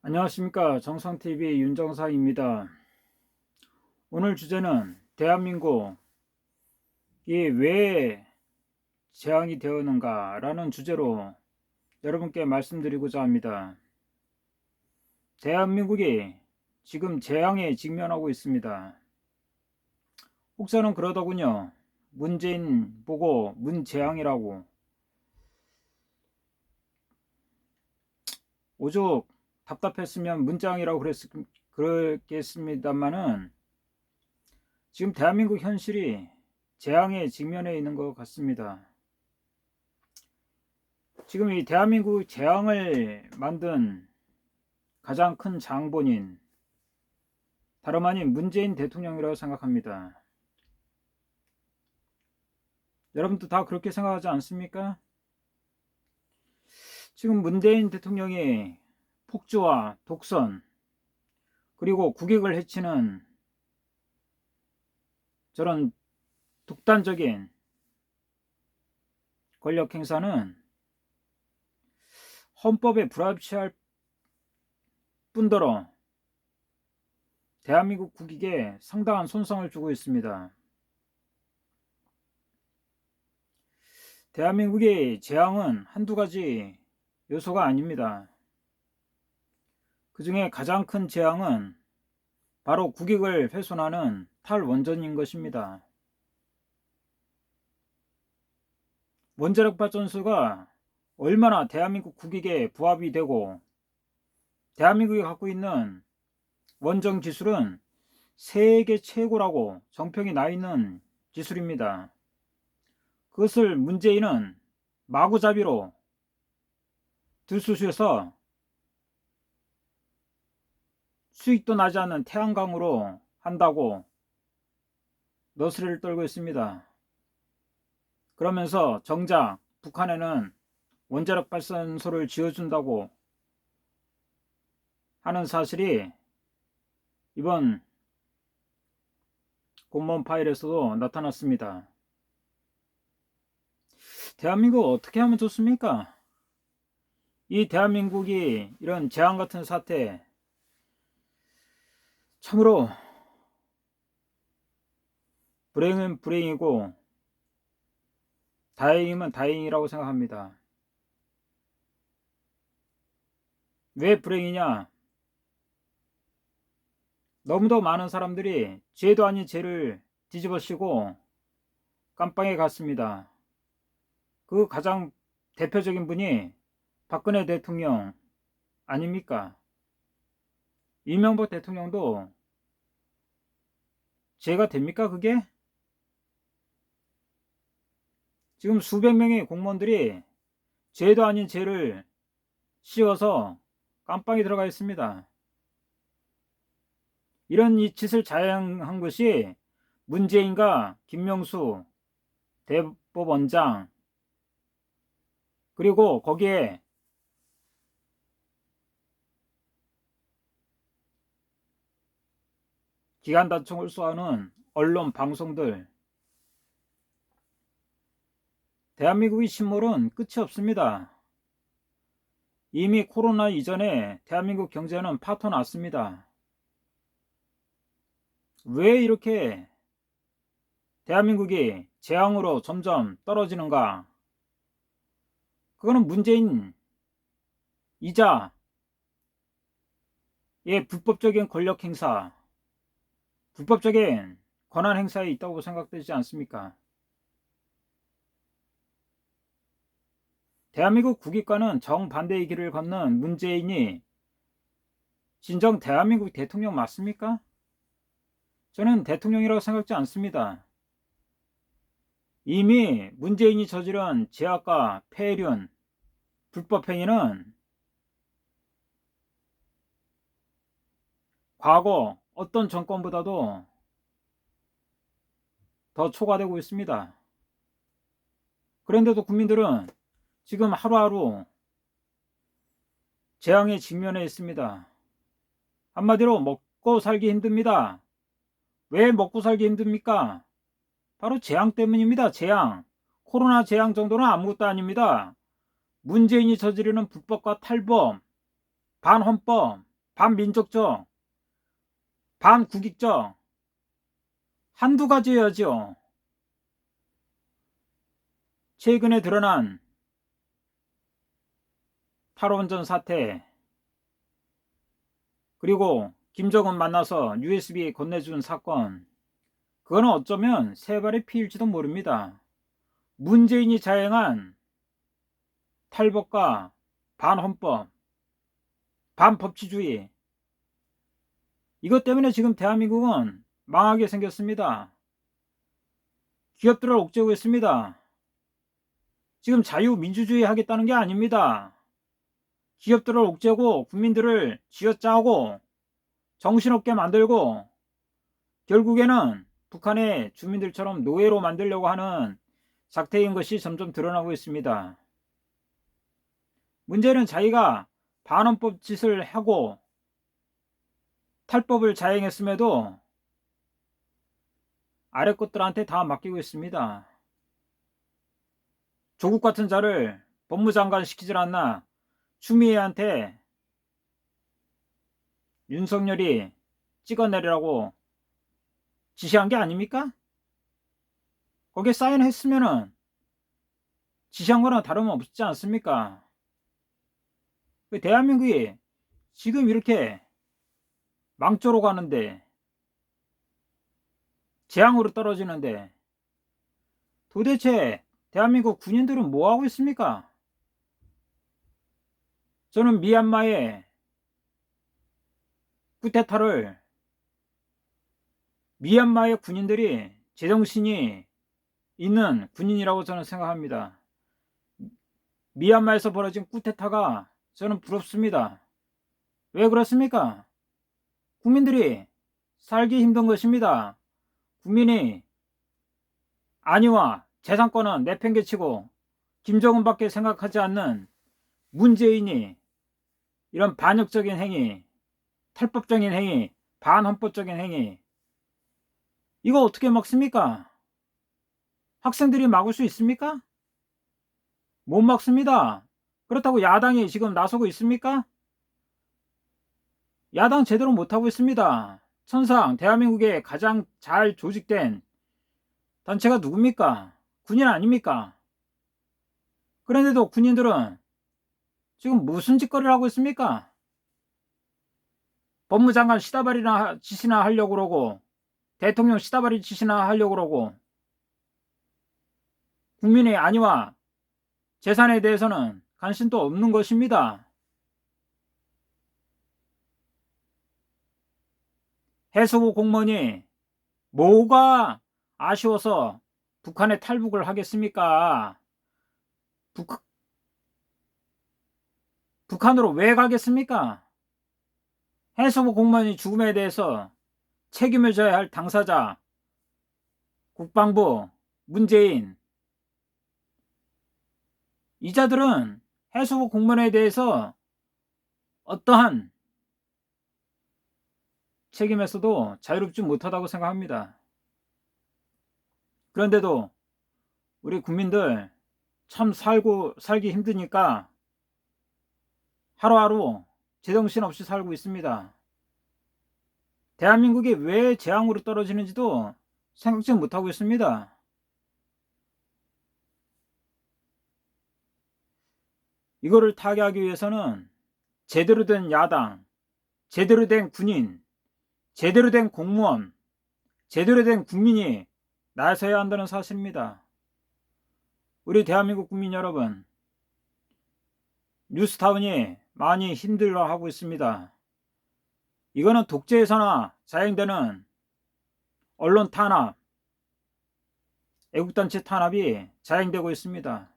안녕하십니까. 정상TV 윤정상입니다. 오늘 주제는 대한민국이 왜 재앙이 되었는가 라는 주제로 여러분께 말씀드리고자 합니다. 대한민국이 지금 재앙에 직면하고 있습니다. 혹자는 그러더군요. 문재인 보고 문재앙이라고. 오죽 답답했으면 문재앙이라고 그랬겠습니다만은 지금 대한민국 현실이 재앙에 직면해 있는 것 같습니다. 지금 이 대한민국 재앙을 만든 가장 큰 장본인 다름 아닌 문재인 대통령이라고 생각합니다. 여러분도 다 그렇게 생각하지 않습니까? 지금 문재인 대통령이 폭주와 독선 그리고 국익을 해치는 저런 독단적인 권력 행사는 헌법에 불합치할 뿐더러 대한민국 국익에 상당한 손상을 주고 있습니다. 대한민국의 재앙은 한두 가지 요소가 아닙니다. 그 중에 가장 큰 재앙은 바로 국익을 훼손하는 탈원전인 것입니다. 원자력 발전소가 얼마나 대한민국 국익에 부합이 되고 대한민국이 갖고 있는 원전 기술은 세계 최고라고 정평이 나 있는 기술입니다. 그것을 문재인은 마구잡이로 들쑤셔서 수익도 나지 않는 태양광으로 한다고 너스레를 떨고 있습니다. 그러면서 정작 북한에는 원자력 발전소를 지어준다고 하는 사실이 이번 공무원 파일에서도 나타났습니다. 대한민국 어떻게 하면 좋습니까? 이 대한민국이 이런 재앙 같은 사태 참으로 불행은 불행이고 다행이면 다행이라고 생각합니다. 왜 불행이냐? 너무도 많은 사람들이 죄도 아닌 죄를 뒤집어 씌고 깜빵에 갔습니다. 그 가장 대표적인 분이 박근혜 대통령 아닙니까? 이명박 대통령도 죄가 됩니까 그게? 지금 수백 명의 공무원들이 죄도 아닌 죄를 씌워서 깜빵에 들어가 있습니다. 이런 이 짓을 자행한 것이 문재인과 김명수 대법원장 그리고 거기에 기관단총을 쏘아하는 언론 방송들 대한민국의 침몰은 끝이 없습니다. 이미 코로나 이전에 대한민국 경제는 파토 났습니다. 왜 이렇게 대한민국이 재앙으로 점점 떨어지는가? 그거는 문재인 이자의 불법적인 권력 행사, 불법적인 권한 행사에 있다고 생각되지 않습니까? 대한민국 국익과는 정반대의 길을 걷는 문재인이 진정 대한민국 대통령 맞습니까? 저는 대통령이라고 생각지 않습니다. 이미 문재인이 저지른 제약과 폐륜, 불법행위는 과거 어떤 정권보다도 더 초과되고 있습니다. 그런데도 국민들은 지금 하루하루 재앙에 직면해 있습니다. 한마디로 먹고 살기 힘듭니다. 왜 먹고 살기 힘듭니까? 바로 재앙 때문입니다. 재앙. 코로나 재앙 정도는 아무것도 아닙니다. 문재인이 저지르는 불법과 탈법, 반헌법, 반민족적, 반국익적, 한두 가지여야지요. 최근에 드러난 탈원전 사태, 그리고 김정은 만나서 USB 건네준 사건, 그거는 어쩌면 세 발의 피일지도 모릅니다. 문재인이 자행한 탈법과 반헌법, 반법치주의, 이것 때문에 지금 대한민국은 망하게 생겼습니다. 기업들을 옥죄고 있습니다. 지금 자유민주주의 하겠다는 게 아닙니다. 기업들을 옥죄고 국민들을 쥐어짜고 정신없게 만들고 결국에는 북한의 주민들처럼 노예로 만들려고 하는 작태인 것이 점점 드러나고 있습니다. 문제는 자기가 반헌법 짓을 하고 탈법을 자행했음에도 아래 것들한테 다 맡기고 있습니다. 조국 같은 자를 법무장관 시키질 않나 추미애한테 윤석열이 찍어내리라고 지시한 게 아닙니까? 거기에 사인했으면은 지시한 거랑 다름없지 않습니까? 대한민국이 지금 이렇게 망조로 가는데, 재앙으로 떨어지는데 도대체 대한민국 군인들은 뭐 하고 있습니까? 저는 미얀마의 쿠데타를 미얀마의 군인들이 제정신이 있는 군인이라고 저는 생각합니다. 미얀마에서 벌어진 쿠데타가 저는 부럽습니다. 왜 그렇습니까? 국민들이 살기 힘든 것입니다. 국민이 안위와 재산권은 내팽개치고 김정은밖에 생각하지 않는 문재인이 이런 반역적인 행위, 탈법적인 행위, 반헌법적인 행위, 이거 어떻게 막습니까? 학생들이 막을 수 있습니까? 못 막습니다. 그렇다고 야당이 지금 나서고 있습니까? 야당 제대로 못하고 있습니다. 천상 대한민국에 가장 잘 조직된 단체가 누굽니까? 군인 아닙니까? 그런데도 군인들은 지금 무슨 짓거리를 하고 있습니까? 법무장관 시다발이나 짓이나 하려고 그러고 대통령 시다발이 짓이나 하려고 그러고 국민의 안위와 재산에 대해서는 관심도 없는 것입니다. 해수부 공무원이 뭐가 아쉬워서 북한에 탈북을 하겠습니까? 북한으로 왜 가겠습니까? 해수부 공무원이 죽음에 대해서 책임을 져야 할 당사자, 국방부, 문재인, 이 자들은 해수부 공무원에 대해서 어떠한 책임에서도 자유롭지 못하다고 생각합니다. 그런데도 우리 국민들 참 살기 힘드니까 하루하루 제정신 없이 살고 있습니다. 대한민국이 왜 재앙으로 떨어지는지도 생각지 못하고 있습니다. 이거를 타개하기 위해서는 제대로 된 야당, 제대로 된 군인, 제대로 된 공무원, 제대로 된 국민이 나서야 한다는 사실입니다. 우리 대한민국 국민 여러분, 뉴스타운이 많이 힘들어하고 있습니다. 이거는 독재에서나 자행되는 언론 탄압, 애국단체 탄압이 자행되고 있습니다.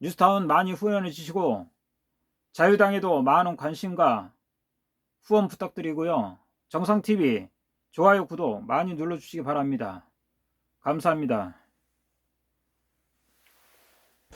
뉴스타운 많이 후원해 주시고 자유당에도 많은 관심과 후원 부탁드리고요. 정상TV 좋아요, 구독 많이 눌러주시기 바랍니다. 감사합니다.